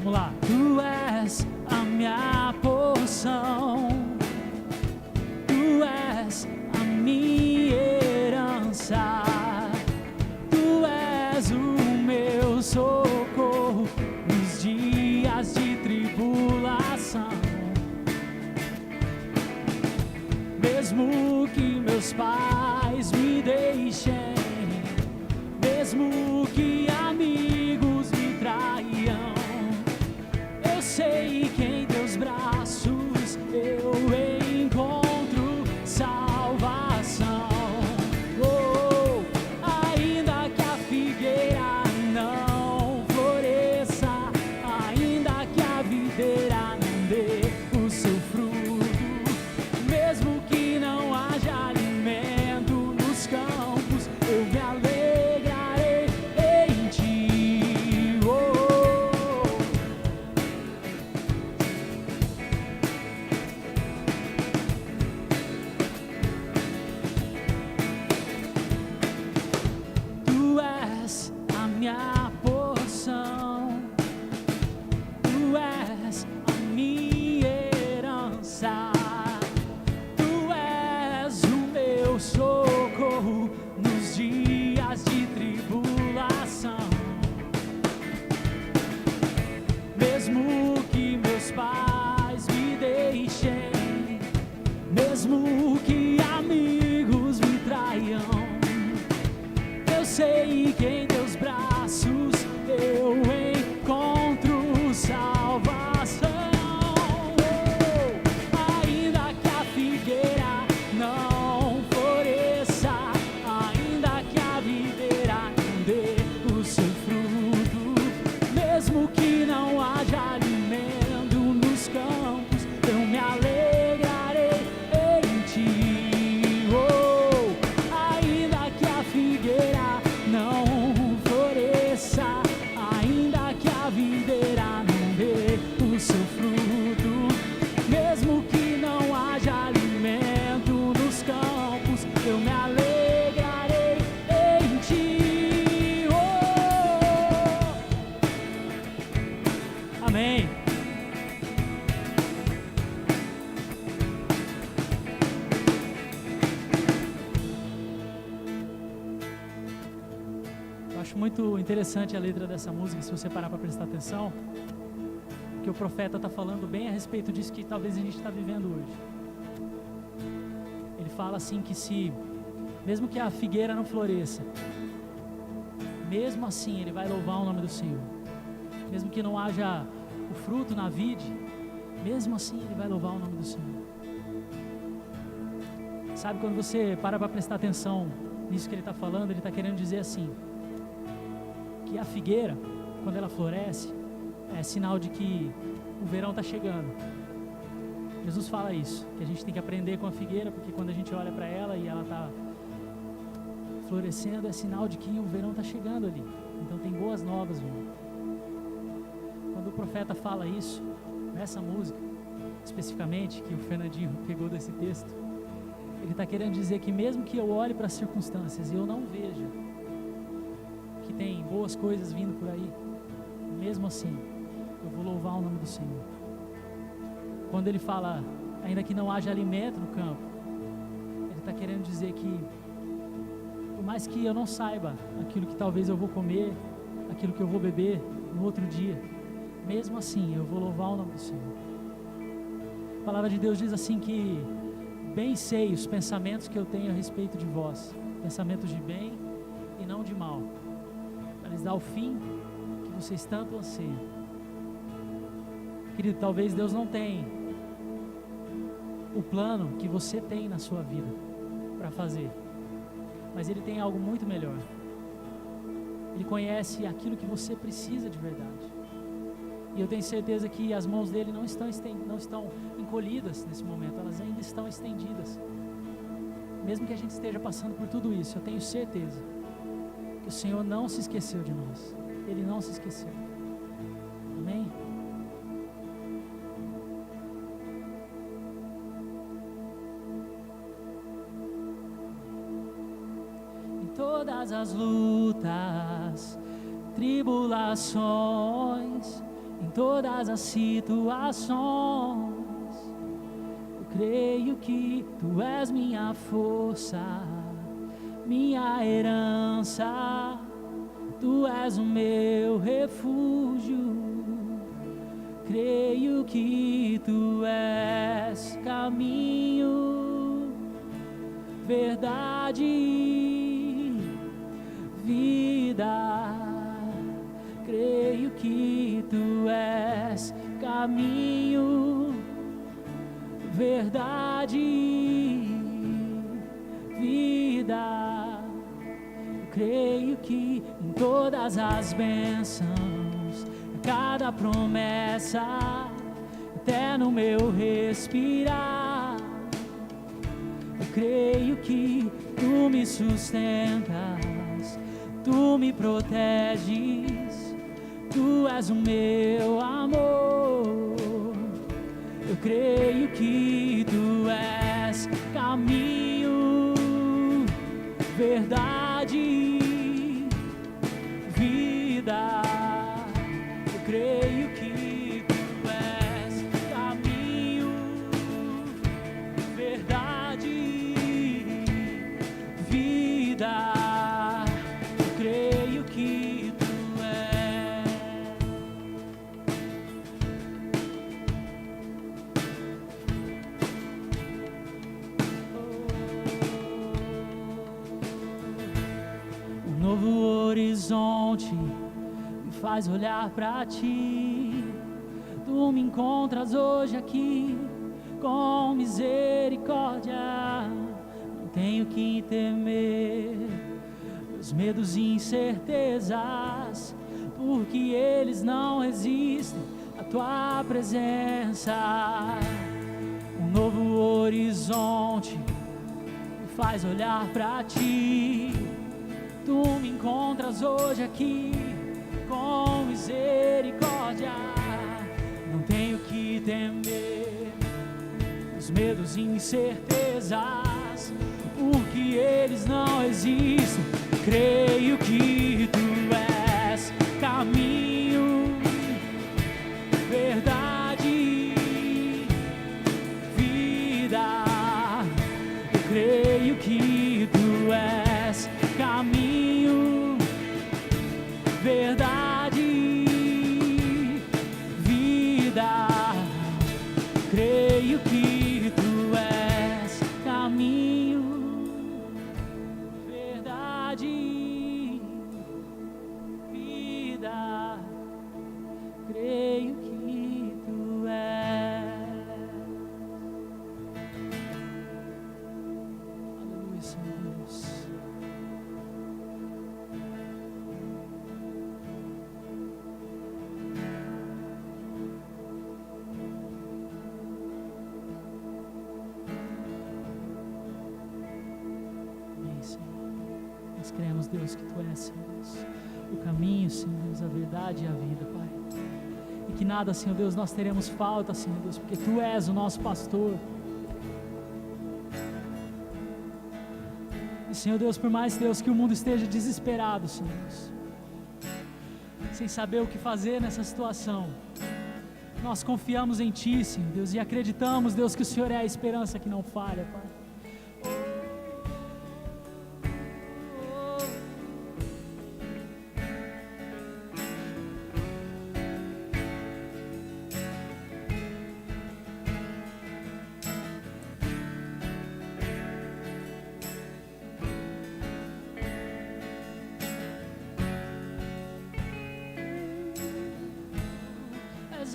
Vamos lá. Tu és a minha porção, tu és a minha herança, tu és o meu socorro nos dias de tribulação. Mesmo que meus pais me deixem, mesmo que amigos me traiam, eu sei que em teus braços eu encontro salvação. Oh, ainda que a figueira não floresça, ainda que a videira não dê o seu fruto, mesmo que não haja alimento nos campos, eu me alegrarei em ti. Oh, tu és a minha porção, tu és a minha herança, tu és o meu socorro nos dias de tribulação. Mesmo que meus pais me deixem, mesmo que amigos me traiam, eu sei que em teus braços eu encontro salvação. Oh, ainda que a figueira não floresça, ainda que a videira não dê o seu fruto, mesmo que não haja alimento nos campos, eu me alegrarei em ti. Oh, ainda que a figueira não floresça, ainda que a videira não dê o seu fruto, mesmo que não haja alimento nos campos, eu me alegrarei em ti. Oh, amém. Eu acho muito interessante a letra dessa música, se você parar para prestar atenção, que o profeta está falando bem a respeito disso que talvez a gente está vivendo hoje. Ele fala assim que se, mesmo que a figueira não floresça, mesmo assim ele vai louvar o nome do Senhor. Mesmo que não haja o fruto na vide, mesmo assim ele vai louvar o nome do Senhor. Sabe, quando você para prestar atenção nisso que ele está falando, ele está querendo dizer assim, que a figueira, quando ela floresce, é sinal de que o verão está chegando. Jesus fala isso, que a gente tem que aprender com a figueira, porque quando a gente olha para ela e ela está florescendo, é sinal de que o verão está chegando ali. Então tem boas novas vindo. Quando o profeta fala isso, nessa música, especificamente, que o Fernandinho pegou desse texto, ele está querendo dizer que mesmo que eu olhe para as circunstâncias e eu não veja que tem boas coisas vindo por aí, mesmo assim, eu vou louvar o nome do Senhor. Quando ele fala, ainda que não haja alimento no campo, ele está querendo dizer que, por mais que eu não saiba aquilo que talvez eu vou comer, aquilo que eu vou beber no outro dia, mesmo assim, eu vou louvar o nome do Senhor. A palavra de Deus diz assim que, bem sei os pensamentos que eu tenho a respeito de vós, pensamentos de bem e não de mal, para lhes dar o fim que vocês tanto anseiam. Querido, talvez Deus não tenha o plano que você tem na sua vida para fazer, mas Ele tem algo muito melhor. Ele conhece aquilo que você precisa de verdade, e eu tenho certeza que as mãos dele não estão encolhidas nesse momento, elas ainda estão estendidas. Mesmo que a gente esteja passando por tudo isso, eu tenho certeza que o Senhor não se esqueceu de nós. Ele não se esqueceu. Amém? Em todas as lutas, tribulações, em todas as situações. Eu creio que tu és minha força, minha herança, tu és o meu refúgio. Creio que tu és caminho, verdade, vida. Creio que tu és caminho, verdade, vida. Eu creio que em todas as bênçãos, cada promessa, até no meu respirar, eu creio que tu me sustentas, tu me proteges, tu és o meu amor. Eu creio que tu és caminho, verdade, vida. Eu creio que tu és caminho, verdade, vida. Eu creio que tu novo horizonte me faz olhar pra ti. Tu me encontras hoje aqui com misericórdia. Não tenho que temer meus medos e incertezas, porque eles não resistem à tua presença. Um novo horizonte me faz olhar pra ti. Tu me encontras hoje aqui com misericórdia. Não tenho que temer os medos e incertezas, porque eles não existem. Creio que tu és caminho, verdade, vida. Eu creio que tu és caminho, verdade, vida. Creio que tu és caminho, verdade, vida. Creio que tu és. Aleluia, Senhor Deus. Nós cremos, Deus, que tu és, Senhor Deus, o caminho, Senhor Deus, a verdade e a vida, Pai. E que nada, Senhor Deus, nós teremos falta, Senhor Deus, porque tu és o nosso pastor. E, Senhor Deus, por mais, Deus, que o mundo esteja desesperado, Senhor Deus, sem saber o que fazer nessa situação, nós confiamos em ti, Senhor Deus, e acreditamos, Deus, que o Senhor é a esperança que não falha, Pai.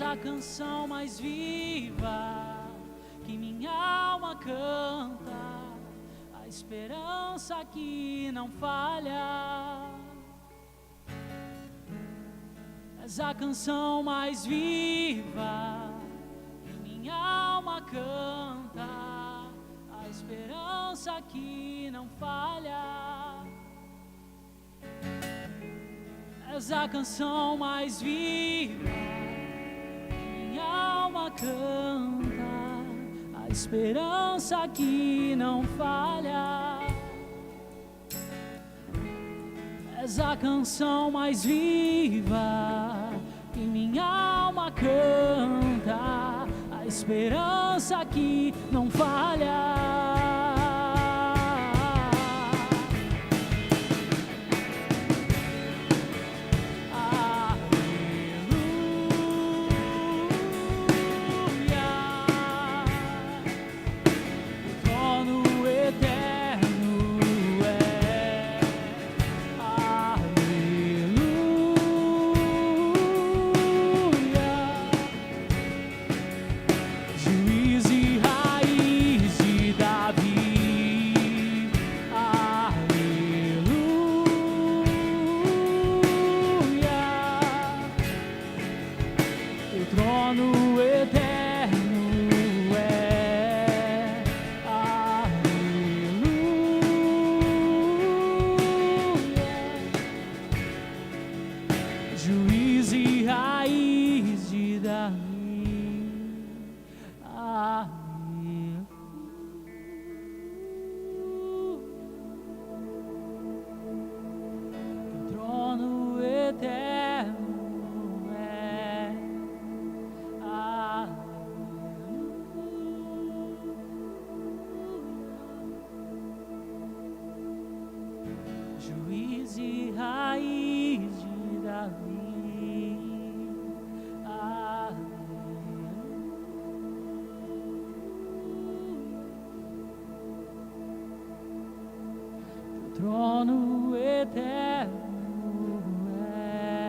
A canção mais viva que minha alma canta, a esperança que não falha. És a canção mais viva que minha alma canta, a esperança que não falha. És a canção mais viva, minha alma canta, a esperança que não falha. És a canção mais viva que minha alma canta, a esperança que não falha. Juiz e raiz de Davi, teu trono eterno é,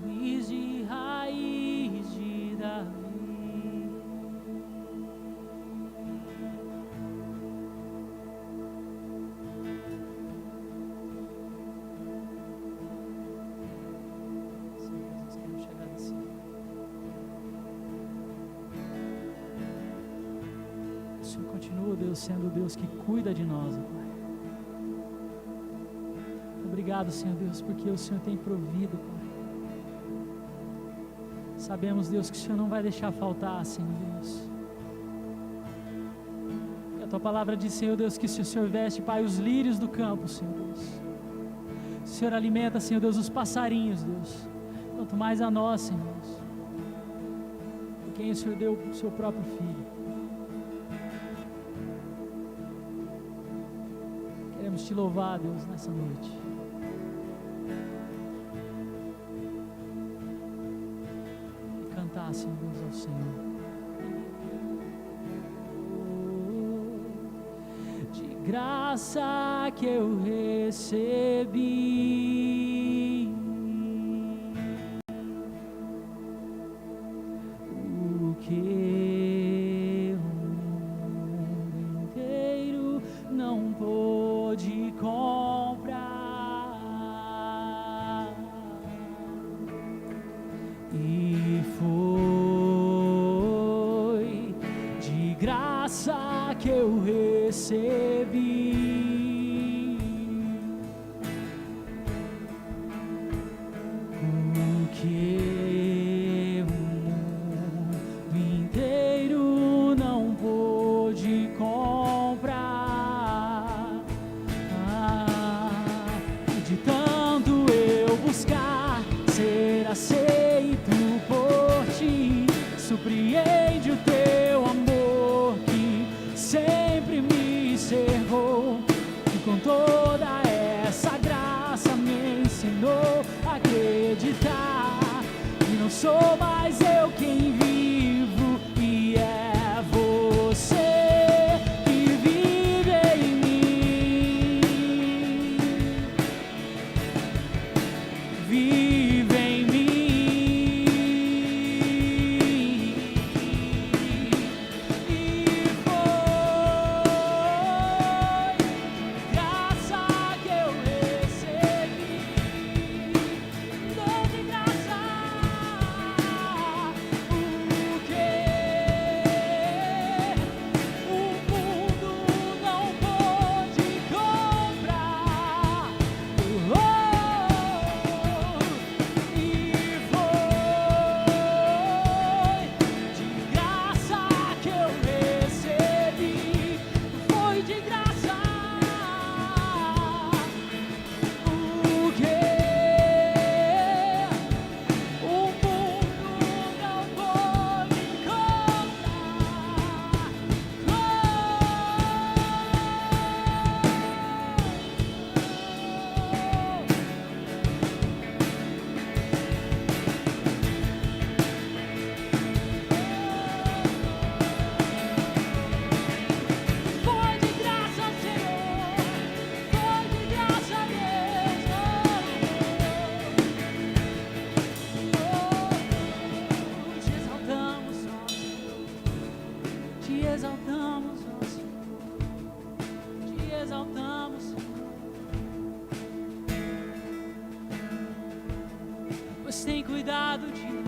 juiz e raiz de Davi. Senhor, nós queremos te agradecer. O Senhor continua, Deus, sendo o Deus que cuida de nós, ó Pai. Obrigado, Senhor Deus, porque o Senhor tem provido, Pai. Sabemos, Deus, que o Senhor não vai deixar faltar, Senhor Deus. E a Tua palavra diz, Senhor Deus, que se o Senhor veste, Pai, os lírios do campo, Senhor Deus. O Senhor alimenta, Senhor Deus, os passarinhos, Deus. Quanto mais a nós, Senhor Deus, por quem o Senhor deu o seu próprio Filho. Queremos Te louvar, Deus, nessa noite. Senhor Deus, ao Senhor. De graça que eu recebi, o que o mundo inteiro não pôde comprar, e foi de graça que eu recebi o que o mundo inteiro não pôde comprar. De tanto eu buscar ser aceito por Ti, surpreende o Teu amor que sempre me cercou, e com toda essa graça me ensinou a acreditar que não sou mais eu quem vivo, e é Você que vive em mim. Vive em mim, e foi graça que eu recebi, dom de graça, adoramos, ó Senhor, te exaltamos, Senhor, pois tem cuidado de nós.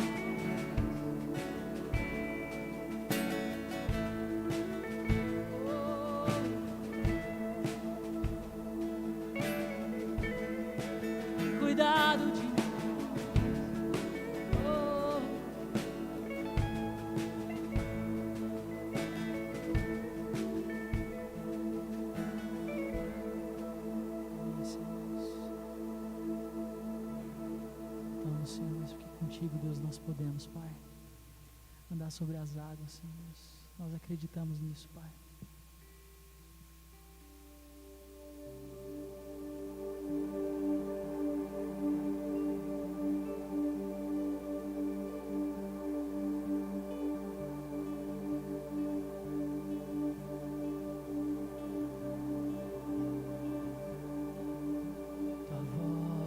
Cuidado de nós. Senhor, porque contigo, Deus, nós podemos, Pai, andar sobre as águas, Senhor. Nós acreditamos nisso, Pai. Tua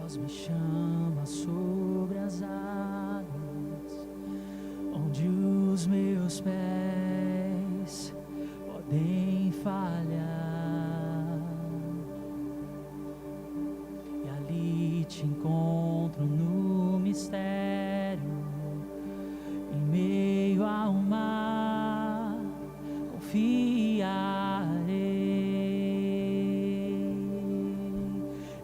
voz me chama sobre as águas, onde os meus pés podem falhar, e ali te encontro no mistério, em meio ao mar, confiarei,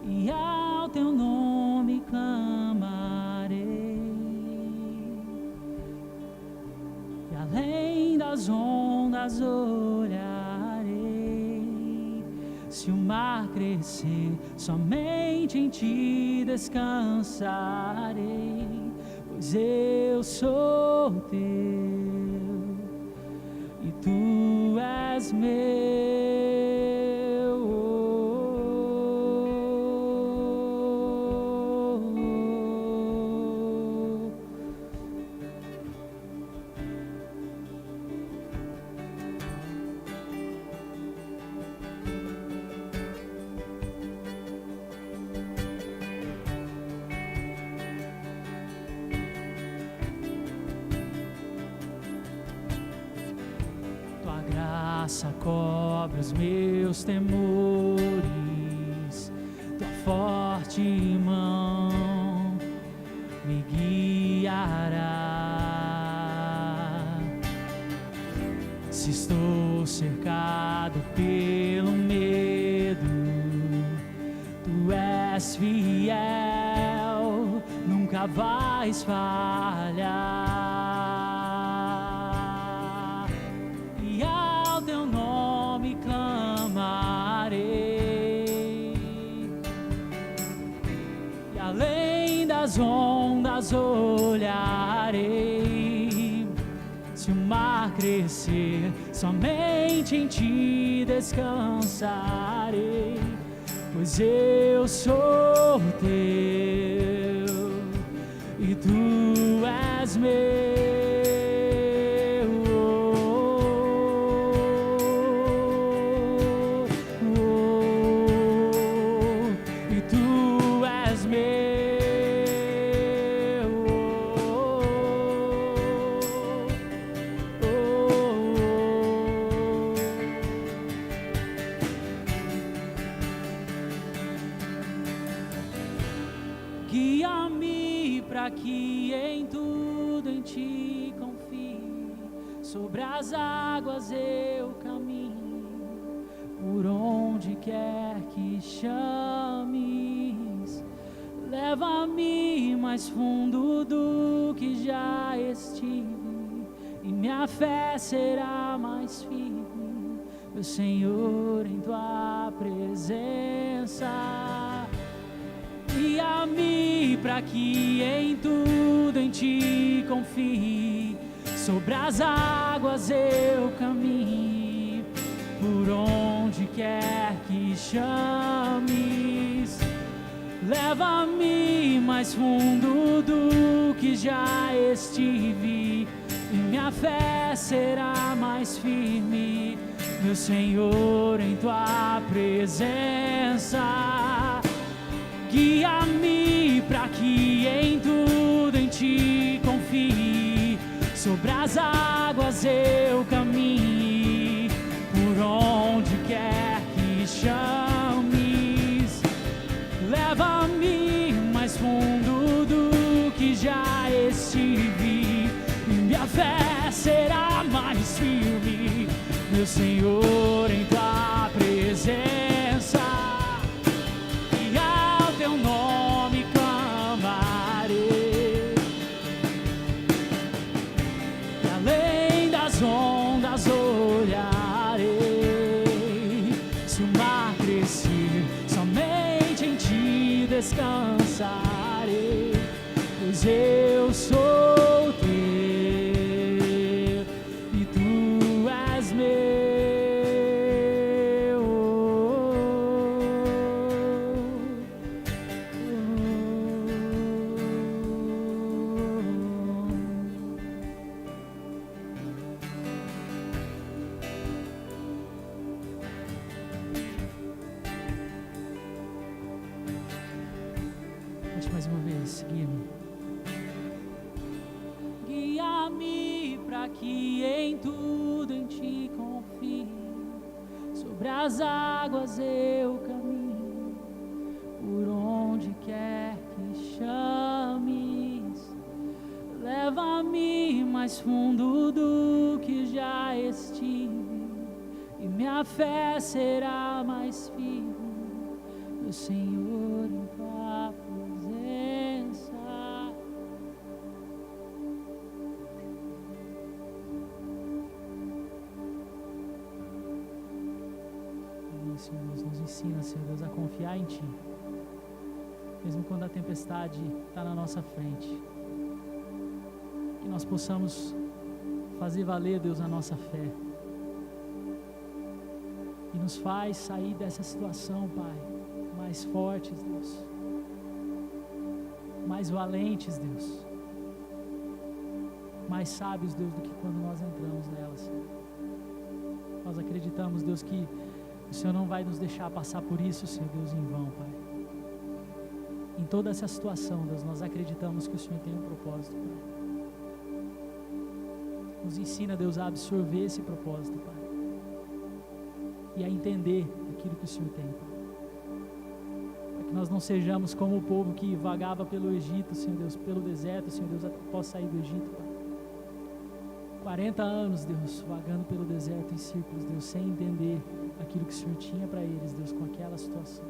e ao teu nome clamarei, e além das ondas olharei. Se o mar crescer, somente em ti descansarei, pois eu sou teu e tu és meu. Tua graça cobre os meus temores, tua forte mão me guiará. Se estou cercado pelo medo, tu és fiel, nunca vais falhar, e ao teu nome clamarei, e além das ondas olharei. Se o mar crescer, somente em ti descansarei, pois eu sou teu e tu és meu. E tu és meu. Guia-me para que em tudo em ti confie, sobre as águas eu caminho, por onde quer que chames. Leva-me mais fundo do que já estive, e minha fé será mais firme, meu Senhor, em tua presença. Guia-me para que em tudo em ti confie, sobre as águas eu caminhe, por onde quer que chames. Leva-me mais fundo do que já estive, e minha fé será mais firme, meu Senhor, em tua presença. Guia-me para que em tudo em ti confie, sobre as águas eu caminhe, fé será mais firme, meu Senhor, em tua presença, e ao teu nome clamarei, e além das ondas olharei, se o mar crescer, somente em ti descansarei, pois eu sou teu e tu és meu. Cante mais uma vez, guia-me. Guia-me para que em tudo em ti confie, sobre as águas eu caminho, por onde quer que chames, leva-me mais fundo do que já estive, e minha fé será mais firme, meu Senhor, em tua presença. Senhor Deus, nos ensina, Senhor Deus, a confiar em Ti, mesmo quando a tempestade está na nossa frente, que nós possamos fazer valer, Deus, a nossa fé, e nos faz sair dessa situação, Pai, mais fortes, Deus, mais valentes, Deus, mais sábios, Deus, do que quando nós entramos nela, Senhor. Nós acreditamos, Deus, que o Senhor não vai nos deixar passar por isso, Senhor Deus, em vão, Pai. Em toda essa situação, Deus, nós acreditamos que o Senhor tem um propósito, Pai. Nos ensina, Deus, a absorver esse propósito, Pai, e a entender aquilo que o Senhor tem, Pai. Para que nós não sejamos como o povo que vagava pelo Egito, Senhor Deus, pelo deserto, Senhor Deus, após sair do Egito, Pai. 40 anos, Deus, vagando pelo deserto em círculos, Deus, sem entender aquilo que o Senhor tinha para eles, Deus, com aquela situação.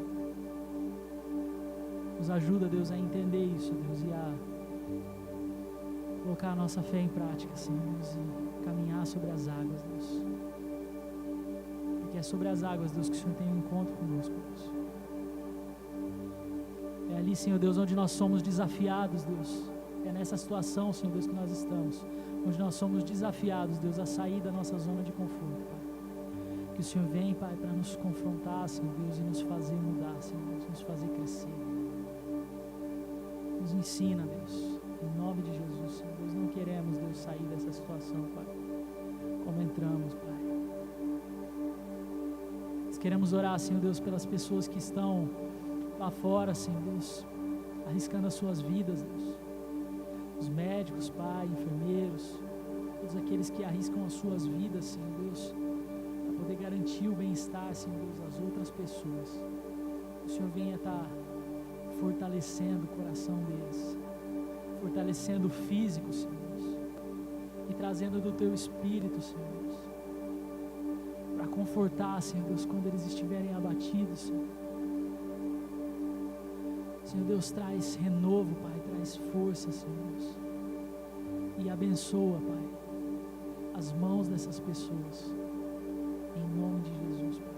Nos ajuda, Deus, a entender isso, Deus, e a colocar a nossa fé em prática, Senhor Deus, e caminhar sobre as águas, Deus. Porque é sobre as águas, Deus, que o Senhor tem um encontro conosco, Deus. É ali, Senhor Deus, onde nós somos desafiados, Deus. É nessa situação, Senhor Deus, que nós estamos, onde nós somos desafiados, Deus, a sair da nossa zona de conforto, Pai. Que o Senhor vem, Pai, para nos confrontar, Senhor Deus, e nos fazer mudar, Senhor Deus, nos fazer crescer. Nos ensina, Deus, em nome de Jesus, Senhor Deus. Não queremos, Deus, sair dessa situação, Pai, como entramos, Pai. Nós queremos orar, Senhor Deus, pelas pessoas que estão lá fora, Senhor Deus, arriscando as suas vidas, Deus. Os médicos, Pai, enfermeiros, todos aqueles que arriscam as suas vidas, Senhor Deus, para poder garantir o bem-estar, Senhor Deus, das outras pessoas. O Senhor venha estar fortalecendo o coração deles, fortalecendo o físico, Senhor Deus, e trazendo do Teu Espírito, Senhor Deus, para confortar, Senhor Deus, quando eles estiverem abatidos, Senhor. Senhor Deus, traz renovo, Pai, traz força, Senhor Deus, e abençoa, Pai, as mãos dessas pessoas, em nome de Jesus, Pai.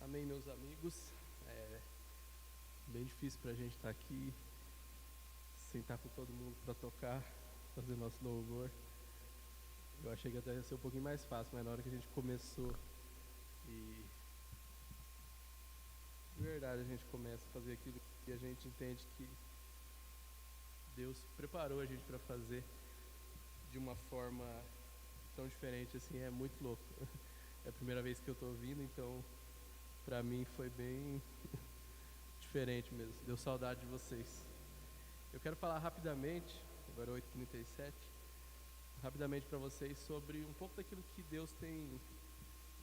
Amém. Amém, meus amigos. É bem difícil para a gente estar aqui, sentar com todo mundo para tocar, fazer nosso louvor. Eu achei que até ia ser um pouquinho mais fácil, mas na hora que a gente começou e de verdade a gente começa a fazer aquilo que a gente entende que Deus preparou a gente para fazer de uma forma tão diferente assim, é muito louco. É a primeira vez que eu estou ouvindo, então para mim foi bem diferente mesmo. Deu saudade de vocês. Eu quero falar rapidamente, agora 8h37, rapidamente para vocês sobre um pouco daquilo que Deus tem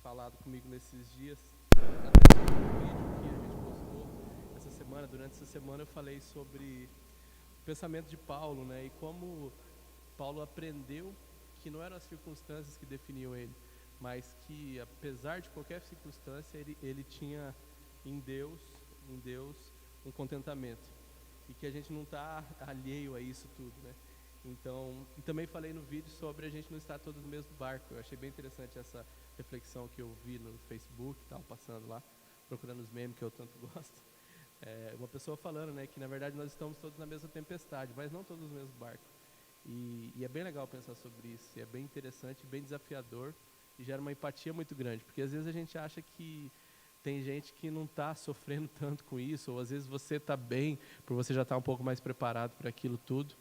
falado comigo nesses dias. Até sobre um vídeo que a gente postou essa semana. Durante essa semana eu falei sobre o pensamento de Paulo, né? E como Paulo aprendeu que não eram as circunstâncias que definiam ele, mas que apesar de qualquer circunstância, ele tinha em Deus um contentamento. E que a gente não está alheio a isso tudo, né? Então, e também falei no vídeo sobre a gente não estar todos no mesmo barco. Eu achei bem interessante essa reflexão que eu vi no Facebook, estava passando lá, procurando os memes que eu tanto gosto. Uma pessoa falando, né, que na verdade nós estamos todos na mesma tempestade, mas não todos no mesmo barco. E é bem legal pensar sobre isso, e é bem interessante, bem desafiador, e gera uma empatia muito grande, porque às vezes a gente acha que tem gente que não está sofrendo tanto com isso, ou às vezes você está bem, por você já estar um pouco mais preparado para aquilo tudo.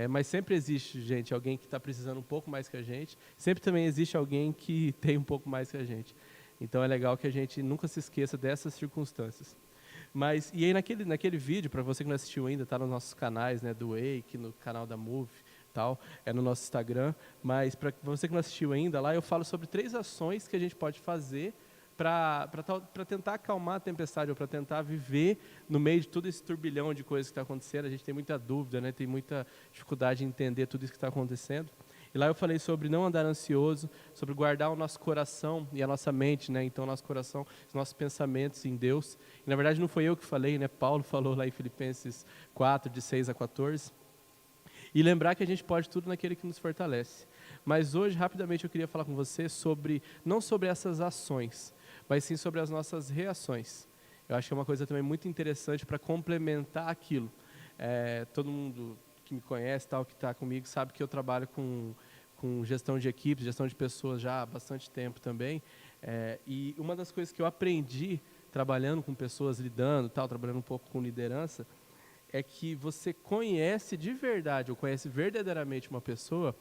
Mas sempre existe, gente, alguém que está precisando um pouco mais que a gente. Sempre também existe alguém que tem um pouco mais que a gente. Então é legal que a gente nunca se esqueça dessas circunstâncias. E aí naquele vídeo, para você que não assistiu ainda, está nos nossos canais, né, do Wake, no canal da Move, tal, no nosso Instagram. Mas para você que não assistiu ainda, lá eu falo sobre 3 ações que a gente pode fazer para tentar acalmar a tempestade, ou para tentar viver no meio de todo esse turbilhão de coisas que está acontecendo. A gente tem muita dúvida, né? Tem muita dificuldade em entender tudo isso que está acontecendo. E lá eu falei sobre não andar ansioso, sobre guardar o nosso coração e a nossa mente, né? Então, nosso coração, os nossos pensamentos em Deus. E, na verdade, não foi eu que falei, né? Paulo falou lá em Filipenses 4, de 6-14. E lembrar que a gente pode tudo naquele que nos fortalece. Mas hoje, rapidamente, eu queria falar com você não sobre essas ações, mas sim sobre as nossas reações. Eu acho que é uma coisa também muito interessante para complementar aquilo. Todo mundo que me conhece, tal, que está comigo, sabe que eu trabalho com gestão de equipes, gestão de pessoas já há bastante tempo também. E uma das coisas que eu aprendi trabalhando com pessoas, lidando, tal, trabalhando um pouco com liderança, é que você conhece de verdade, ou conhece verdadeiramente uma pessoa,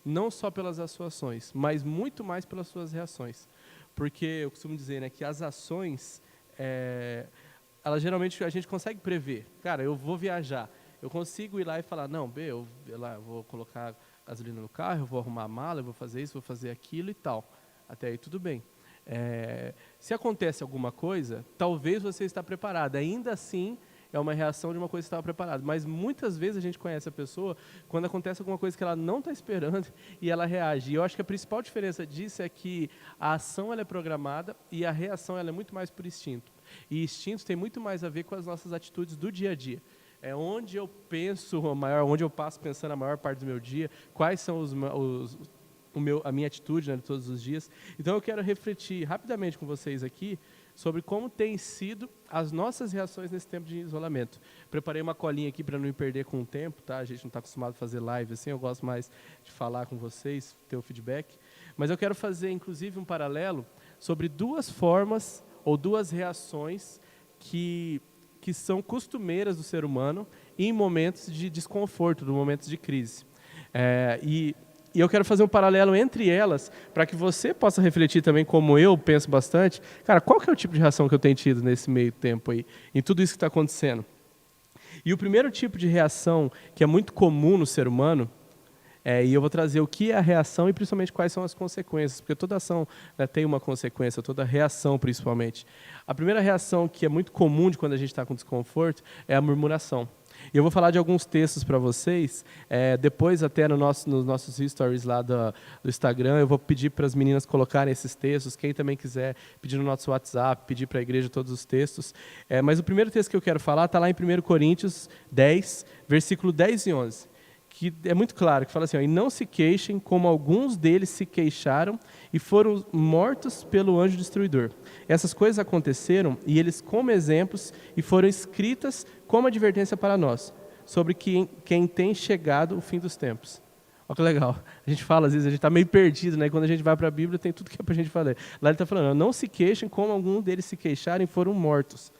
não só pelas suas ações, mas muito mais pelas suas reações. Porque eu costumo dizer, né, que as ações, elas geralmente a gente consegue prever. Cara, eu vou viajar, eu consigo ir lá e falar, não, eu vou colocar gasolina no carro, eu vou arrumar a mala, eu vou fazer isso, vou fazer aquilo e tal. Até aí tudo bem. Se acontece alguma coisa, talvez você está preparado. Ainda assim, é uma reação de uma coisa que estava preparada. Mas muitas vezes a gente conhece a pessoa quando acontece alguma coisa que ela não está esperando e ela reage. E eu acho que a principal diferença disso é que a ação ela é programada e a reação ela é muito mais por instinto. E instinto tem muito mais a ver com as nossas atitudes do dia a dia. É onde eu penso onde eu passo pensando a maior parte do meu dia, quais são a minha atitude, né, de todos os dias. Então eu quero refletir rapidamente com vocês aqui sobre como tem sido as nossas reações nesse tempo de isolamento. Preparei uma colinha aqui para não me perder com o tempo, tá? A gente não está acostumado a fazer live assim, eu gosto mais de falar com vocês, ter o feedback. Mas eu quero fazer, inclusive, um paralelo sobre 2 formas ou 2 reações que são costumeiras do ser humano em momentos de desconforto, em momentos de crise. E eu quero fazer um paralelo entre elas, para que você possa refletir também, como eu penso bastante. Cara, qual que é o tipo de reação que eu tenho tido nesse meio tempo aí, em tudo isso que está acontecendo? E o primeiro tipo de reação, que é muito comum no ser humano, e eu vou trazer o que é a reação e principalmente quais são as consequências, porque toda ação, né, tem uma consequência, toda reação principalmente. A primeira reação que é muito comum de quando a gente está com desconforto é a murmuração. E eu vou falar de alguns textos para vocês, depois até nos nossos stories lá do Instagram, eu vou pedir para as meninas colocarem esses textos, quem também quiser pedir no nosso WhatsApp, pedir para a igreja todos os textos. Mas o primeiro texto que eu quero falar está lá em 1 Coríntios 10, versículo 10 e 11, que é muito claro, que fala assim, e não se queixem como alguns deles se queixaram e foram mortos pelo anjo destruidor. Essas coisas aconteceram e eles como exemplos e foram escritas como advertência para nós, sobre quem tem chegado o fim dos tempos. Olha que legal. A gente fala, às vezes, a gente está meio perdido, né? Quando a gente vai para a Bíblia, tem tudo que é para a gente falar. Lá ele está falando, não se queixem como alguns deles se queixaram e foram mortos.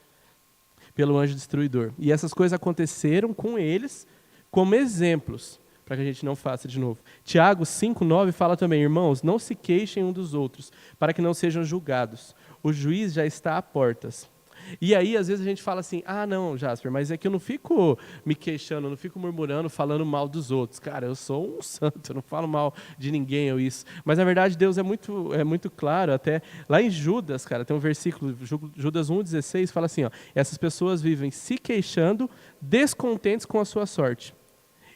pelo anjo destruidor. E essas coisas aconteceram com eles como exemplos, para que a gente não faça de novo. Tiago 5,9 fala também: irmãos, não se queixem um dos outros, para que não sejam julgados. O juiz já está à portas. E aí, às vezes, a gente fala assim: ah, não, Jasper, mas é que eu não fico me queixando, eu não fico murmurando, falando mal dos outros. Cara, eu sou um santo, eu não falo mal de ninguém ou isso. Mas, na verdade, Deus é muito claro. Até lá em Judas, cara, tem um versículo, Judas 1,16, fala assim, ó: essas pessoas vivem se queixando, descontentes com a sua sorte.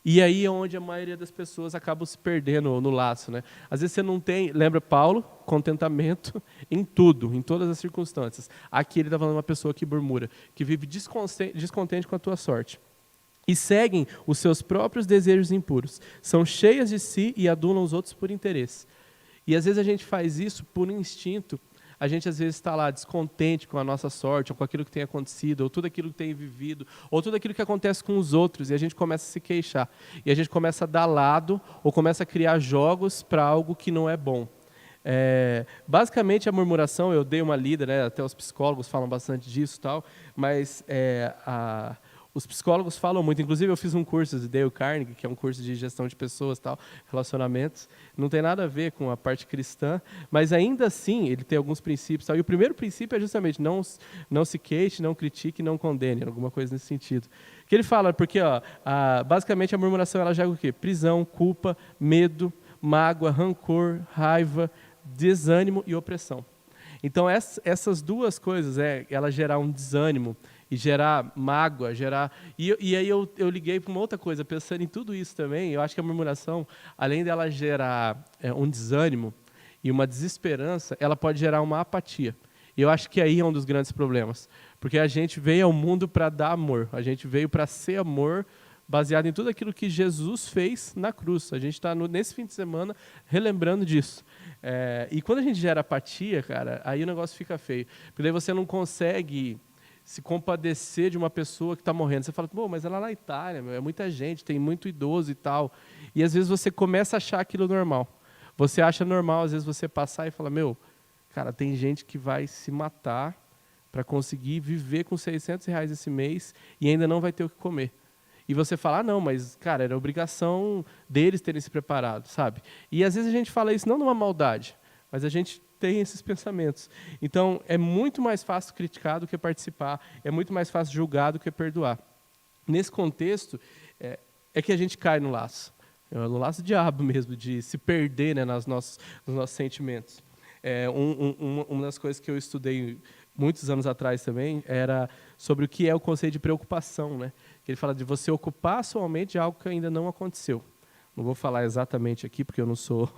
E aí é onde a maioria das pessoas acabam se perdendo no laço, né? Às vezes você não tem, lembra Paulo, contentamento em tudo, em todas as circunstâncias. Aqui ele está falando de uma pessoa que murmura, que vive descontente com a tua sorte. E seguem os seus próprios desejos impuros. São cheias de si e adulam os outros por interesse. E às vezes a gente faz isso por instinto. A gente às vezes está lá descontente com a nossa sorte, ou com aquilo que tem acontecido, ou tudo aquilo que tem vivido, ou tudo aquilo que acontece com os outros, e a gente começa a se queixar. E a gente começa a dar lado, ou começa a criar jogos para algo que não é bom. Basicamente a murmuração, eu dei uma lida, né, até os psicólogos falam bastante disso e tal, mas os psicólogos falam muito. Inclusive eu fiz um curso de Dale Carnegie, que é um curso de gestão de pessoas, tal, relacionamentos. Não tem nada a ver com a parte cristã, mas ainda assim ele tem alguns princípios. Tal, e o primeiro princípio é justamente não se queixe, não critique, não condene, alguma coisa nesse sentido. Que ele fala, porque basicamente a murmuração ela gera o quê? Prisão, culpa, medo, mágoa, rancor, raiva, desânimo e opressão. Então essas duas coisas, ela gerar um desânimo e gerar mágoa, E aí eu liguei para uma outra coisa, pensando em tudo isso também. Eu acho que a murmuração, além dela gerar um desânimo e uma desesperança, ela pode gerar uma apatia. E eu acho que aí é um dos grandes problemas. Porque a gente veio ao mundo para dar amor. A gente veio para ser amor, baseado em tudo aquilo que Jesus fez na cruz. A gente está nesse fim de semana relembrando disso. E quando a gente gera apatia, cara, aí o negócio fica feio. Porque daí você não consegue se compadecer de uma pessoa que está morrendo. Você fala, pô, mas ela é na Itália, é muita gente, tem muito idoso e tal. E às vezes você começa a achar aquilo normal. Você acha normal, às vezes, você passar e falar, cara, tem gente que vai se matar para conseguir viver com R$600 esse mês e ainda não vai ter o que comer. E você fala, não, mas, cara, era obrigação deles terem se preparado, sabe? E às vezes a gente fala isso não numa maldade, mas a gente tem esses pensamentos. Então, é muito mais fácil criticar do que participar, é muito mais fácil julgar do que perdoar. Nesse contexto, é que a gente cai no laço diabo mesmo, de se perder, né, nos nossos sentimentos. Uma das coisas que eu estudei muitos anos atrás também era sobre o que é o conceito de preocupação, né? Ele fala de você ocupar sua mente de algo que ainda não aconteceu. Não vou falar exatamente aqui, porque eu não sou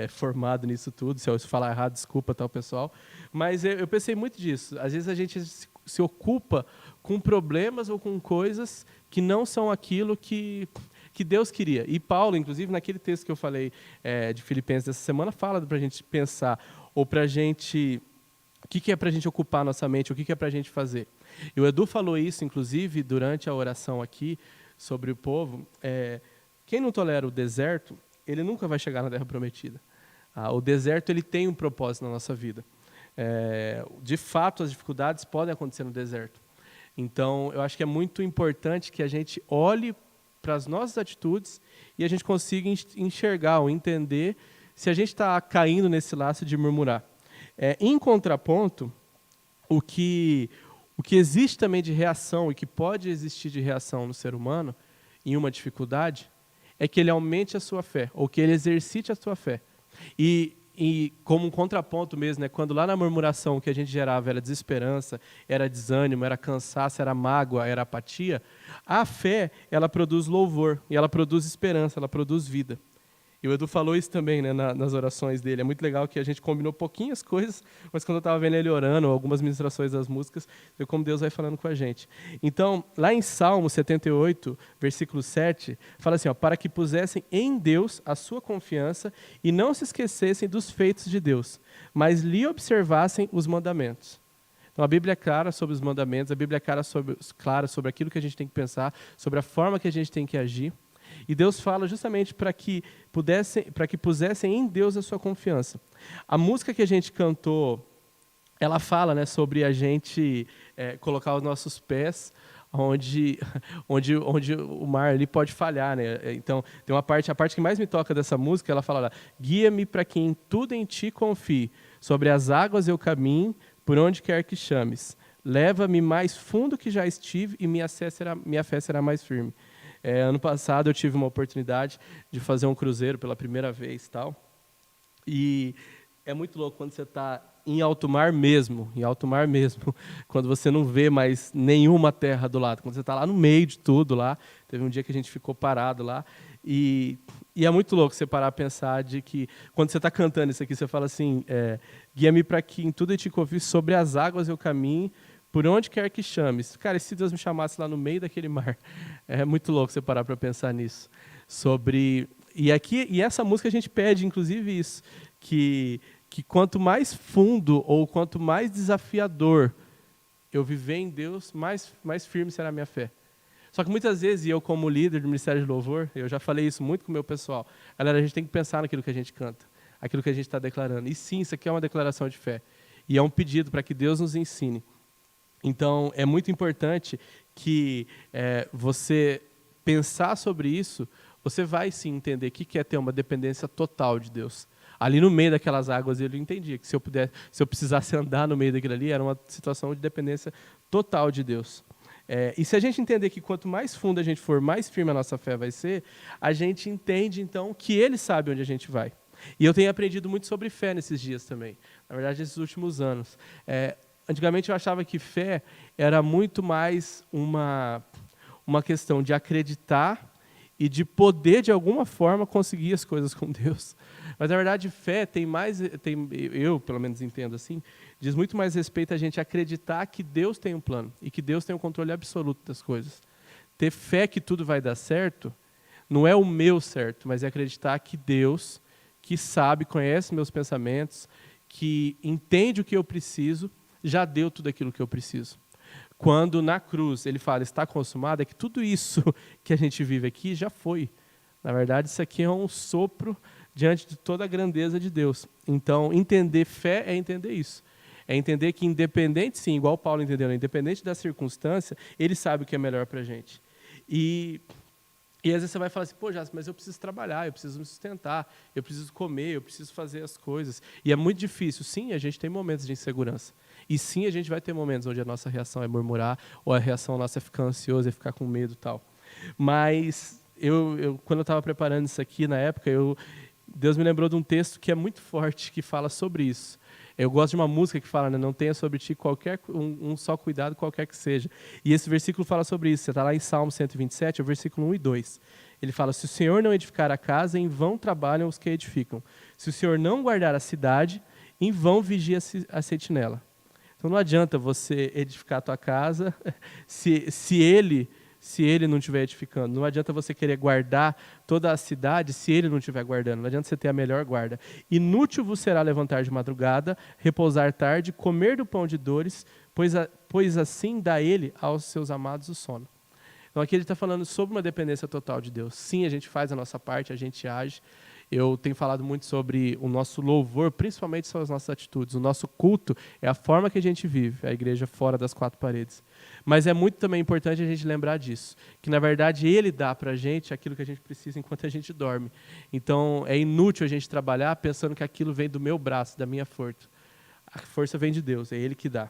formado nisso tudo. Se eu falar errado, desculpa, tá, pessoal. Mas eu pensei muito disso. Às vezes a gente se ocupa com problemas ou com coisas que não são aquilo que Deus queria. E Paulo, inclusive, naquele texto que eu falei de Filipenses dessa semana, fala para a gente pensar, ou para a gente... O que é para a gente ocupar a nossa mente, o que é para a gente fazer. E o Edu falou isso, inclusive, durante a oração aqui, sobre o povo. Quem não tolera o deserto, ele nunca vai chegar na Terra Prometida. O deserto ele tem um propósito na nossa vida. De fato, as dificuldades podem acontecer no deserto. Então, eu acho que é muito importante que a gente olhe para as nossas atitudes e a gente consiga enxergar ou entender se a gente está caindo nesse laço de murmurar. Em contraponto, o que existe também de reação e que pode existir de reação no ser humano em uma dificuldade é que ele aumente a sua fé, ou que ele exercite a sua fé. E como um contraponto mesmo, né, quando lá na murmuração o que a gente gerava era desesperança, era desânimo, era cansaço, era mágoa, era apatia, a fé, ela produz louvor, e ela produz esperança, ela produz vida. E o Edu falou isso também, né, nas orações dele. É muito legal que a gente combinou pouquinhas coisas, mas quando eu estava vendo ele orando, algumas ministrações das músicas, viu como Deus vai falando com a gente. Então, lá em Salmo 78, versículo 7, fala assim, para que pusessem em Deus a sua confiança e não se esquecessem dos feitos de Deus, mas lhe observassem os mandamentos. Então, a Bíblia é clara sobre os mandamentos, a Bíblia é clara sobre aquilo que a gente tem que pensar, sobre a forma que a gente tem que agir. E Deus fala justamente para que pusessem em Deus a sua confiança. A música que a gente cantou, ela fala, né, sobre a gente colocar os nossos pés onde o mar ali pode falhar, né? Então, tem a parte que mais me toca dessa música, ela fala lá, guia-me para que em tudo em ti confie, sobre as águas eu caminho, por onde quer que chames. Leva-me mais fundo que já estive e minha fé será mais firme. Ano passado eu tive uma oportunidade de fazer um cruzeiro pela primeira vez, tal. E é muito louco quando você está em alto mar mesmo, quando você não vê mais nenhuma terra do lado, quando você está lá no meio de tudo lá. Teve um dia que a gente ficou parado lá, e é muito louco você parar a pensar de que, quando você está cantando isso aqui, você fala assim, guia-me para que em tudo eu te confie, sobre as águas eu caminho, por onde quer que chames. Cara, e se Deus me chamasse lá no meio daquele mar? É muito louco você parar para pensar nisso. E essa música a gente pede, inclusive, isso, que quanto mais fundo ou quanto mais desafiador eu viver em Deus, mais firme será a minha fé. Só que muitas vezes, eu como líder do Ministério de Louvor, eu já falei isso muito com o meu pessoal, galera, a gente tem que pensar naquilo que a gente canta, aquilo que a gente está declarando. E sim, isso aqui é uma declaração de fé. E é um pedido para que Deus nos ensine. Então, é muito importante que você pensar sobre isso, você vai sim entender o que é ter uma dependência total de Deus. Ali no meio daquelas águas, ele entendia que se eu precisasse andar no meio daquilo ali, era uma situação de dependência total de Deus. E se a gente entender que quanto mais fundo a gente for, mais firme a nossa fé vai ser, a gente entende, então, que Ele sabe onde a gente vai. E eu tenho aprendido muito sobre fé nesses dias também. Na verdade, nesses últimos anos. Antigamente, eu achava que fé era muito mais uma questão de acreditar e de poder, de alguma forma, conseguir as coisas com Deus. Mas, na verdade, fé eu, pelo menos, entendo assim, diz muito mais respeito a gente acreditar que Deus tem um plano e que Deus tem um controle absoluto das coisas. Ter fé que tudo vai dar certo não é o meu certo, mas é acreditar que Deus, que sabe, conhece meus pensamentos, que entende o que eu preciso, já deu tudo aquilo que eu preciso. Quando na cruz ele fala, está consumado, é que tudo isso que a gente vive aqui já foi. Na verdade, isso aqui é um sopro diante de toda a grandeza de Deus. Então, entender fé é entender isso. É entender que independente, sim, igual Paulo entendeu, independente da circunstância, ele sabe o que é melhor para a gente. E às vezes você vai falar assim, pô, Jássio, mas eu preciso trabalhar, eu preciso me sustentar, eu preciso comer, eu preciso fazer as coisas. E é muito difícil. Sim, a gente tem momentos de insegurança. E sim, a gente vai ter momentos onde a nossa reação é murmurar, ou a reação nossa é ficar ansioso, é ficar com medo e tal. Mas, quando eu estava preparando isso aqui, na época, Deus me lembrou de um texto que é muito forte, que fala sobre isso. Eu gosto de uma música que fala, né, não tenha sobre ti um só cuidado, qualquer que seja. E esse versículo fala sobre isso. Você está lá em Salmo 127, é o versículo 1 e 2. Ele fala, se o Senhor não edificar a casa, em vão trabalham os que edificam. Se o Senhor não guardar a cidade, em vão vigia a sentinela. Então não adianta você edificar a tua casa se ele não estiver edificando. Não adianta você querer guardar toda a cidade se ele não estiver guardando. Não adianta você ter a melhor guarda. Inútil vos será levantar de madrugada, repousar tarde, comer do pão de dores, pois assim dá ele aos seus amados o sono. Então aqui ele está falando sobre uma dependência total de Deus. Sim, a gente faz a nossa parte, a gente age. Eu tenho falado muito sobre o nosso louvor, principalmente sobre as nossas atitudes. O nosso culto é a forma que a gente vive, a igreja fora das quatro paredes. Mas é muito também importante a gente lembrar disso, que na verdade Ele dá para a gente aquilo que a gente precisa enquanto a gente dorme. Então é inútil a gente trabalhar pensando que aquilo vem do meu braço, da minha força. A força vem de Deus, é Ele que dá.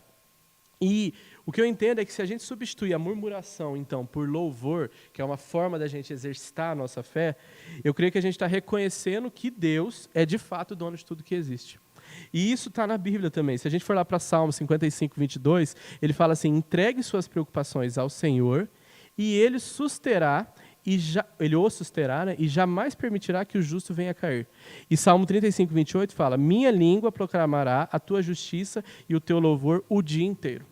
E o que eu entendo é que se a gente substituir a murmuração, então, por louvor, que é uma forma da gente exercitar a nossa fé, eu creio que a gente está reconhecendo que Deus é de fato o dono de tudo que existe. E isso está na Bíblia também. Se a gente for lá para Salmo 55, 22, ele fala assim, entregue suas preocupações ao Senhor e Ele susterá, Ele o susterá, né, e jamais permitirá que o justo venha a cair. E Salmo 35, 28 fala, minha língua proclamará a tua justiça e o teu louvor o dia inteiro.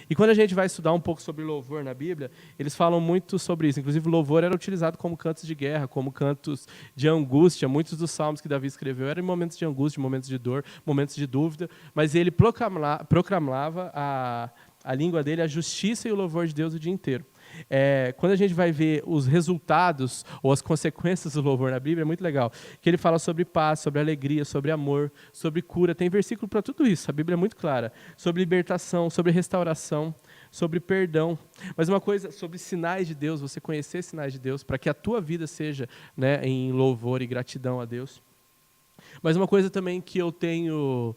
E quando a gente vai estudar um pouco sobre louvor na Bíblia, eles falam muito sobre isso. Inclusive, o louvor era utilizado como cantos de guerra, como cantos de angústia. Muitos dos salmos que Davi escreveu eram em momentos de angústia, momentos de dor, momentos de dúvida. Mas ele proclamava a língua dele, a justiça e o louvor de Deus o dia inteiro. Quando a gente vai ver os resultados ou as consequências do louvor na Bíblia, é muito legal. Que ele fala sobre paz, sobre alegria, sobre amor, sobre cura. Tem versículo para tudo isso. A Bíblia é muito clara. Sobre libertação, sobre restauração. sobre perdão. Mas uma coisa sobre sinais de Deus, você conhecer sinais de Deus, para que a tua vida seja, né, em louvor e gratidão a Deus. Mas uma coisa também que eu tenho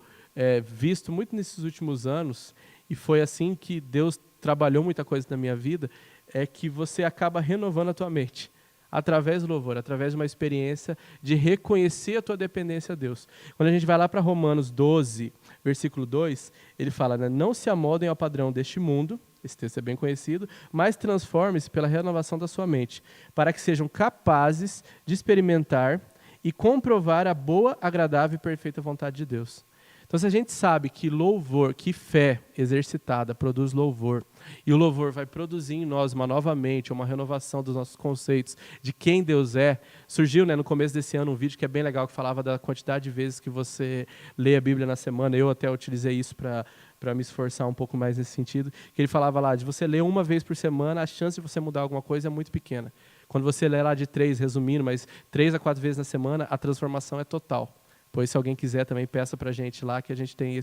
visto muito nesses últimos anos, e foi assim que Deus trabalhou muita coisa na minha vida, é que você acaba renovando a tua mente, através do louvor, através de uma experiência de reconhecer a tua dependência a Deus. Quando a gente vai lá para Romanos 12, versículo 2, ele fala, né, não se amoldem ao padrão deste mundo, esse texto é bem conhecido, mas transforme-se pela renovação da sua mente, para que sejam capazes de experimentar e comprovar a boa, agradável e perfeita vontade de Deus. Então, se a gente sabe que louvor, que fé exercitada produz louvor, e o louvor vai produzir em nós uma nova mente, uma renovação dos nossos conceitos de quem Deus é. Surgiu, né, no começo desse ano um vídeo que é bem legal, que falava da quantidade de vezes que você lê a Bíblia na semana. Eu até utilizei isso para me esforçar um pouco mais nesse sentido, que ele falava lá, de você ler uma vez por semana, a chance de você mudar alguma coisa é muito pequena. Quando você lê lá de 3, resumindo, mas 3 a 4 vezes na semana, a transformação é total. Pois se alguém quiser também peça para a gente lá, que a gente tem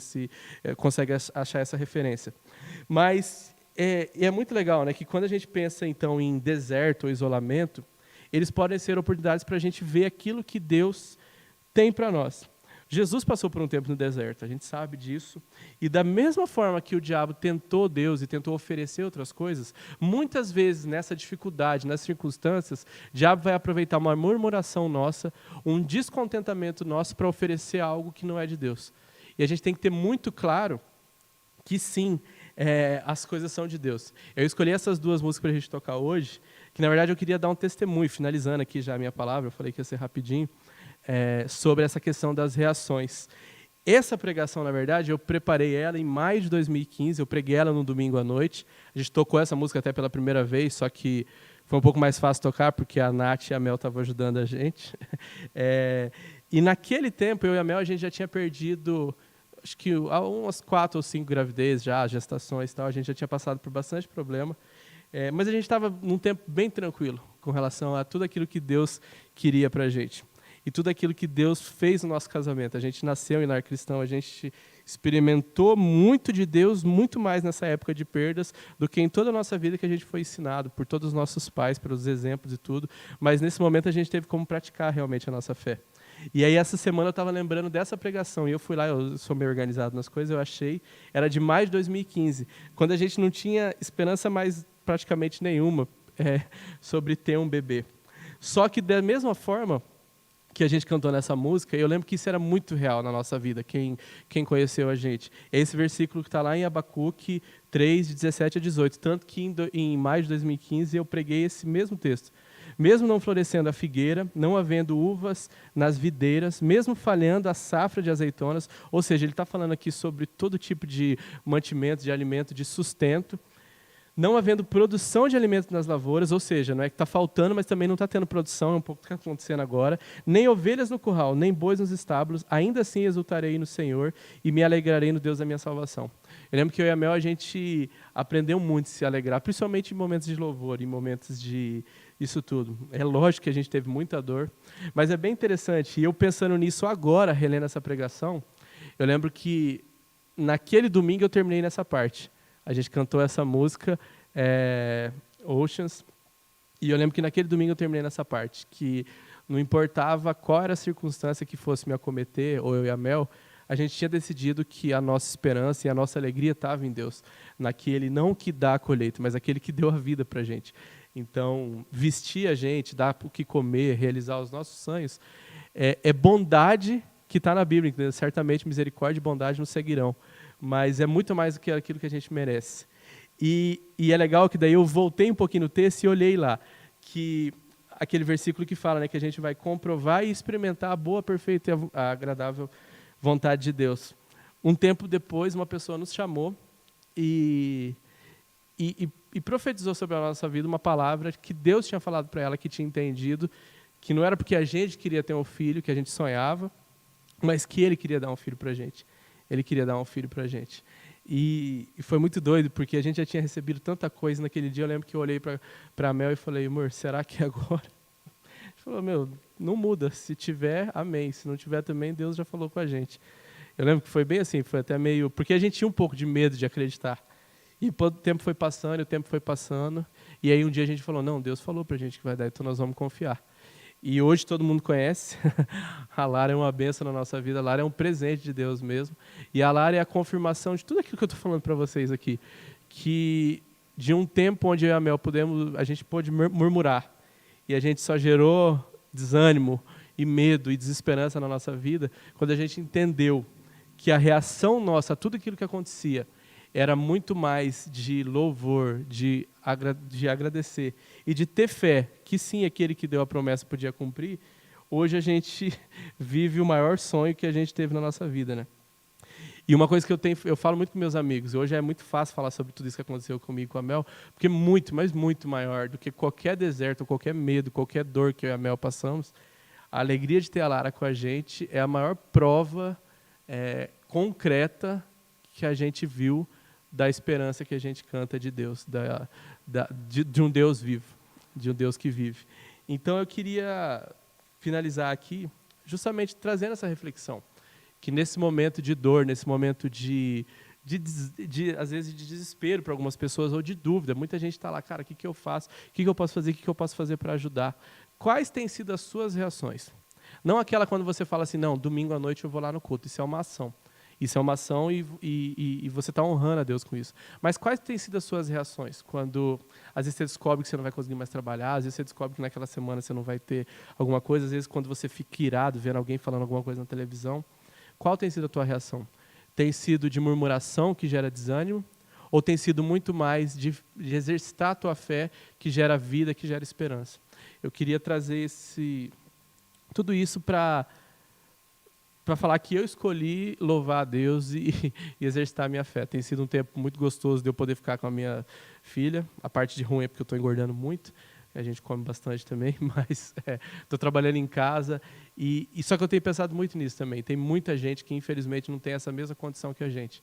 consegue achar essa referência. Mas é muito legal, né, que quando a gente pensa então em deserto ou isolamento, eles podem ser oportunidades para a gente ver aquilo que Deus tem para nós. Jesus passou por um tempo no deserto, a gente sabe disso. E da mesma forma que o diabo tentou Deus e tentou oferecer outras coisas, muitas vezes nessa dificuldade, nessas circunstâncias, o diabo vai aproveitar uma murmuração nossa, um descontentamento nosso para oferecer algo que não é de Deus. E a gente tem que ter muito claro que sim, as coisas são de Deus. Eu escolhi essas 2 músicas para a gente tocar hoje, que na verdade eu queria dar um testemunho, finalizando aqui já a minha palavra, eu falei que ia ser rapidinho, sobre essa questão das reações. Essa pregação, na verdade, eu preparei ela em maio de 2015, eu preguei ela no domingo à noite, a gente tocou essa música até pela primeira vez, só que foi um pouco mais fácil tocar, porque a Nath e a Mel estavam ajudando a gente. E naquele tempo, eu e a Mel, a gente já tinha perdido, acho que umas 4 ou 5 gravidezes já, gestações e tal, a gente já tinha passado por bastante problema, mas a gente estava num tempo bem tranquilo com relação a tudo aquilo que Deus queria para a gente. E tudo aquilo que Deus fez no nosso casamento. A gente nasceu em lar cristão, a gente experimentou muito de Deus, muito mais nessa época de perdas, do que em toda a nossa vida que a gente foi ensinado, por todos os nossos pais, pelos exemplos e tudo. Mas nesse momento a gente teve como praticar realmente a nossa fé. E aí essa semana eu estava lembrando dessa pregação, e eu fui lá, eu sou meio organizado nas coisas, eu achei, era de maio de 2015, quando a gente não tinha esperança mais praticamente nenhuma sobre ter um bebê. Só que da mesma forma que a gente cantou nessa música, eu lembro que isso era muito real na nossa vida, quem conheceu a gente. É esse versículo que está lá em Abacuque 3, de 17 a 18, tanto que em maio de 2015 eu preguei esse mesmo texto. Mesmo não florescendo a figueira, não havendo uvas nas videiras, mesmo falhando a safra de azeitonas, ou seja, ele está falando aqui sobre todo tipo de mantimento, de alimento, de sustento, não havendo produção de alimentos nas lavouras, ou seja, não é que está faltando, mas também não está tendo produção, é um pouco o que está acontecendo agora, nem ovelhas no curral, nem bois nos estábulos, ainda assim exultarei no Senhor e me alegrarei no Deus da minha salvação. Eu lembro que eu e a Mel, a gente aprendeu muito a se alegrar, principalmente em momentos de louvor, em momentos de isso tudo. É lógico que a gente teve muita dor, mas é bem interessante, e eu pensando nisso agora, relendo essa pregação, eu lembro que naquele domingo eu terminei nessa parte. A gente cantou essa música, Oceans, e eu lembro que naquele domingo eu terminei nessa parte, que não importava qual era a circunstância que fosse me acometer, ou eu e a Mel, a gente tinha decidido que a nossa esperança e a nossa alegria estava em Deus, naquele não que dá a colheita, mas aquele que deu a vida para a gente. Então, vestir a gente, dar o que comer, realizar os nossos sonhos, é bondade que está na Bíblia, entendeu? Certamente misericórdia e bondade nos seguirão. Mas é muito mais do que aquilo que a gente merece. E é legal que daí eu voltei um pouquinho no texto e olhei lá, que aquele versículo que fala, né, que a gente vai comprovar e experimentar a boa, perfeita e a agradável vontade de Deus. Um tempo depois, uma pessoa nos chamou e profetizou sobre a nossa vida uma palavra que Deus tinha falado para ela, que tinha entendido, que não era porque a gente queria ter um filho, que a gente sonhava, mas que Ele queria dar um filho para a gente. Ele queria dar um filho para a gente. E foi muito doido, porque a gente já tinha recebido tanta coisa naquele dia. Eu lembro que eu olhei para a Mel e falei, amor, será que é agora? Ele falou, não muda. Se tiver, amém. Se não tiver também, Deus já falou com a gente. Eu lembro que foi bem assim, foi até meio... Porque a gente tinha um pouco de medo de acreditar. E o tempo foi passando, e aí um dia a gente falou, não, Deus falou pra gente que vai dar, então nós vamos confiar. E hoje todo mundo conhece, a Lara é uma bênção na nossa vida, a Lara é um presente de Deus mesmo, e a Lara é a confirmação de tudo aquilo que eu estou falando para vocês aqui, que de um tempo onde eu e a Mel a gente pôde murmurar, e a gente só gerou desânimo e medo e desesperança na nossa vida, quando a gente entendeu que a reação nossa a tudo aquilo que acontecia era muito mais de louvor, de agradecer e de ter fé, que sim, aquele que deu a promessa podia cumprir. Hoje a gente vive o maior sonho que a gente teve na nossa vida, né? E uma coisa que eu falo muito com meus amigos, hoje é muito fácil falar sobre tudo isso que aconteceu comigo e com a Mel, porque muito, mas muito maior do que qualquer deserto, qualquer medo, qualquer dor que eu e a Mel passamos, a alegria de ter a Lara com a gente é a maior prova concreta que a gente viu da esperança que a gente canta de Deus, de um Deus vivo, de um Deus que vive. Então eu queria finalizar aqui justamente trazendo essa reflexão, que nesse momento de dor, nesse momento às vezes de desespero para algumas pessoas ou de dúvida, muita gente está lá, cara, o que eu faço? O que eu posso fazer? O que eu posso fazer para ajudar? Quais têm sido as suas reações? Não aquela quando você fala assim, não, domingo à noite eu vou lá no culto, isso é uma ação. Isso é uma ação e você está honrando a Deus com isso. Mas quais têm sido as suas reações? Quando, às vezes, você descobre que você não vai conseguir mais trabalhar, às vezes você descobre que naquela semana você não vai ter alguma coisa, às vezes quando você fica irado vendo alguém falando alguma coisa na televisão. Qual tem sido a tua reação? Tem sido de murmuração, que gera desânimo? Ou tem sido muito mais de exercitar a tua fé, que gera vida, que gera esperança? Eu queria trazer tudo isso para falar que eu escolhi louvar a Deus e exercitar a minha fé. Tem sido um tempo muito gostoso de eu poder ficar com a minha filha. A parte de ruim é porque eu estou engordando muito. A gente come bastante também, mas estou trabalhando em casa. E só que eu tenho pensado muito nisso também. Tem muita gente que, infelizmente, não tem essa mesma condição que a gente.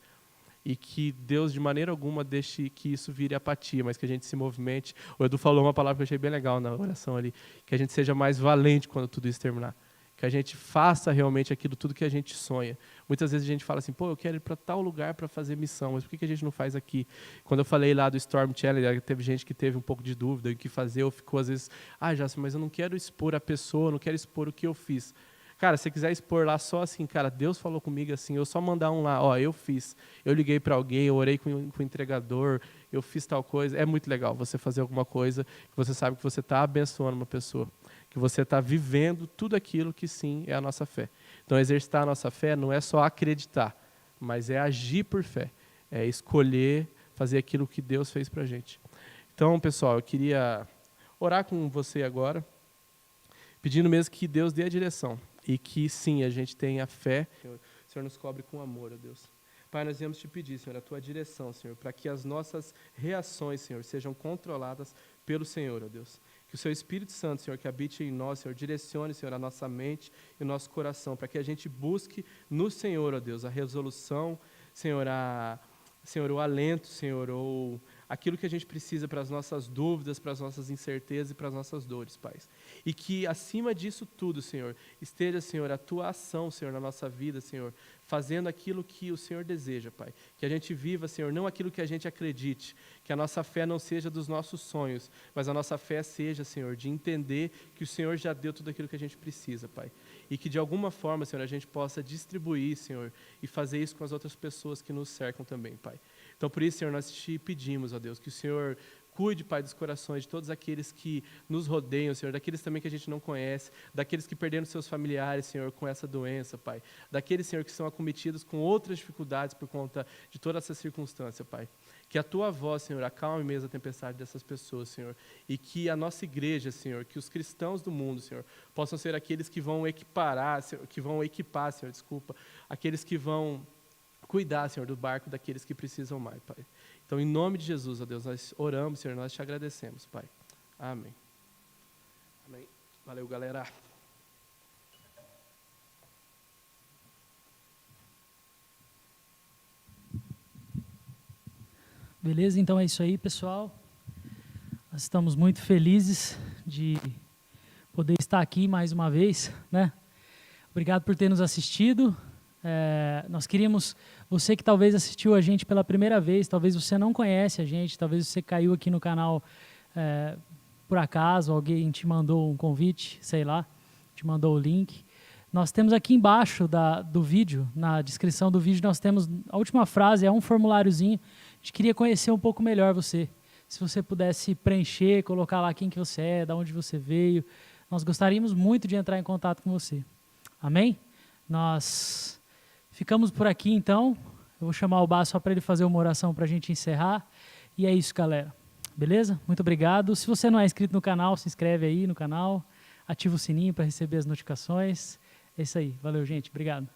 E que Deus, de maneira alguma, deixe que isso vire apatia, mas que a gente se movimente. O Edu falou uma palavra que eu achei bem legal na oração ali, que a gente seja mais valente quando tudo isso terminar. Que a gente faça realmente aquilo tudo que a gente sonha. Muitas vezes a gente fala assim, pô, eu quero ir para tal lugar para fazer missão, mas por que a gente não faz aqui? Quando eu falei lá do Storm Challenge, teve gente que teve um pouco de dúvida do que fazer, ou ficou às vezes, Jássio, mas eu não quero expor a pessoa, não quero expor o que eu fiz. Cara, se você quiser expor lá só assim, cara, Deus falou comigo assim, eu só mandar um lá, eu fiz, eu liguei para alguém, eu orei com o entregador, eu fiz tal coisa, é muito legal você fazer alguma coisa que você sabe que você está abençoando uma pessoa. Que você está vivendo tudo aquilo que sim é a nossa fé. Então, exercitar a nossa fé não é só acreditar, mas é agir por fé. É escolher fazer aquilo que Deus fez para a gente. Então, pessoal, eu queria orar com você agora, pedindo mesmo que Deus dê a direção e que sim, a gente tenha fé. O Senhor nos cobre com amor, ó Deus. Pai, nós viemos te pedir, Senhor, a tua direção, Senhor, para que as nossas reações, Senhor, sejam controladas pelo Senhor, ó Deus. Que o seu Espírito Santo, Senhor, que habite em nós, Senhor, direcione, Senhor, a nossa mente e o nosso coração, para que a gente busque no Senhor, ó Deus, a resolução, Senhor, o alento, Senhor, ou aquilo que a gente precisa para as nossas dúvidas, para as nossas incertezas e para as nossas dores, Pai. E que, acima disso tudo, Senhor, esteja, Senhor, a tua ação, Senhor, na nossa vida, Senhor, fazendo aquilo que o Senhor deseja, Pai. Que a gente viva, Senhor, não aquilo que a gente acredite, que a nossa fé não seja dos nossos sonhos, mas a nossa fé seja, Senhor, de entender que o Senhor já deu tudo aquilo que a gente precisa, Pai. E que, de alguma forma, Senhor, a gente possa distribuir, Senhor, e fazer isso com as outras pessoas que nos cercam também, Pai. Então, por isso, Senhor, nós te pedimos, ó Deus, que o Senhor cuide, Pai, dos corações de todos aqueles que nos rodeiam, Senhor, daqueles também que a gente não conhece, daqueles que perderam seus familiares, Senhor, com essa doença, Pai. Daqueles, Senhor, que são acometidos com outras dificuldades por conta de toda essa circunstância, Pai. Que a tua voz, Senhor, acalme mesmo a tempestade dessas pessoas, Senhor. E que a nossa igreja, Senhor, que os cristãos do mundo, Senhor, possam ser aqueles que vão equipar, aqueles que vão cuidar, Senhor, do barco daqueles que precisam mais, Pai. Então, em nome de Jesus, ó Deus, nós oramos, Senhor, nós te agradecemos, Pai. Amém. Amém. Valeu, galera. Beleza? Então é isso aí, pessoal. Nós estamos muito felizes de poder estar aqui mais uma vez, né? Obrigado por ter nos assistido. Nós queríamos, você que talvez assistiu a gente pela primeira vez, talvez você não conhece a gente, talvez você caiu aqui no canal por acaso, alguém te mandou um convite, sei lá, te mandou o link. Nós temos aqui embaixo do vídeo, na descrição do vídeo, nós temos a última frase, é um formuláriozinho. A gente queria conhecer um pouco melhor você. Se você pudesse preencher, colocar lá quem que você é, de onde você veio, nós gostaríamos muito de entrar em contato com você. Amém? Nós ficamos por aqui então. Eu vou chamar o Bá só para ele fazer uma oração para a gente encerrar. E é isso, galera. Beleza? Muito obrigado. Se você não é inscrito no canal, se inscreve aí no canal. Ativa o sininho para receber as notificações. É isso aí. Valeu, gente. Obrigado.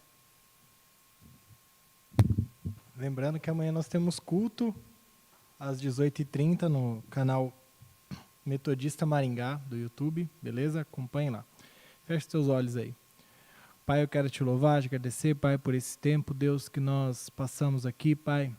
Lembrando que amanhã nós temos culto às 18h30 no canal Metodista Maringá do YouTube, beleza? Acompanhe lá. Feche seus olhos aí. Pai, eu quero te louvar, te agradecer, Pai, por esse tempo, Deus, que nós passamos aqui, Pai,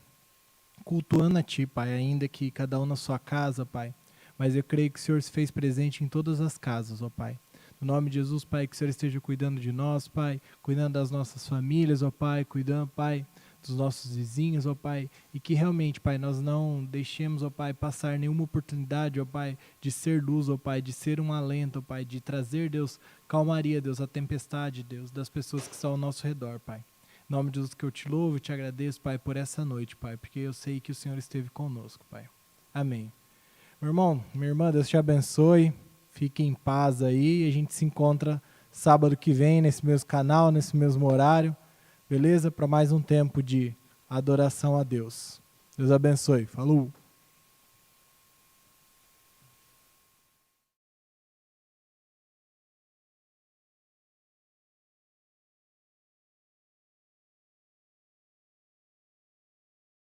cultuando a Ti, Pai, ainda que cada um na sua casa, Pai. Mas eu creio que o Senhor se fez presente em todas as casas, ó Pai. No nome de Jesus, Pai, que o Senhor esteja cuidando de nós, Pai, cuidando das nossas famílias, ó Pai, cuidando, Pai, dos nossos vizinhos, ó Pai, e que realmente, Pai, nós não deixemos, ó Pai, passar nenhuma oportunidade, ó Pai, de ser luz, ó Pai, de ser um alento, ó Pai, de trazer, Deus, calmaria, Deus, a tempestade, Deus, das pessoas que estão ao nosso redor, Pai. Em nome de Jesus que eu te louvo e te agradeço, Pai, por essa noite, Pai, porque eu sei que o Senhor esteve conosco, Pai. Amém. Meu irmão, minha irmã, Deus te abençoe, fique em paz aí, a gente se encontra sábado que vem nesse mesmo canal, nesse mesmo horário. Beleza? Para mais um tempo de adoração a Deus. Deus abençoe. Falou!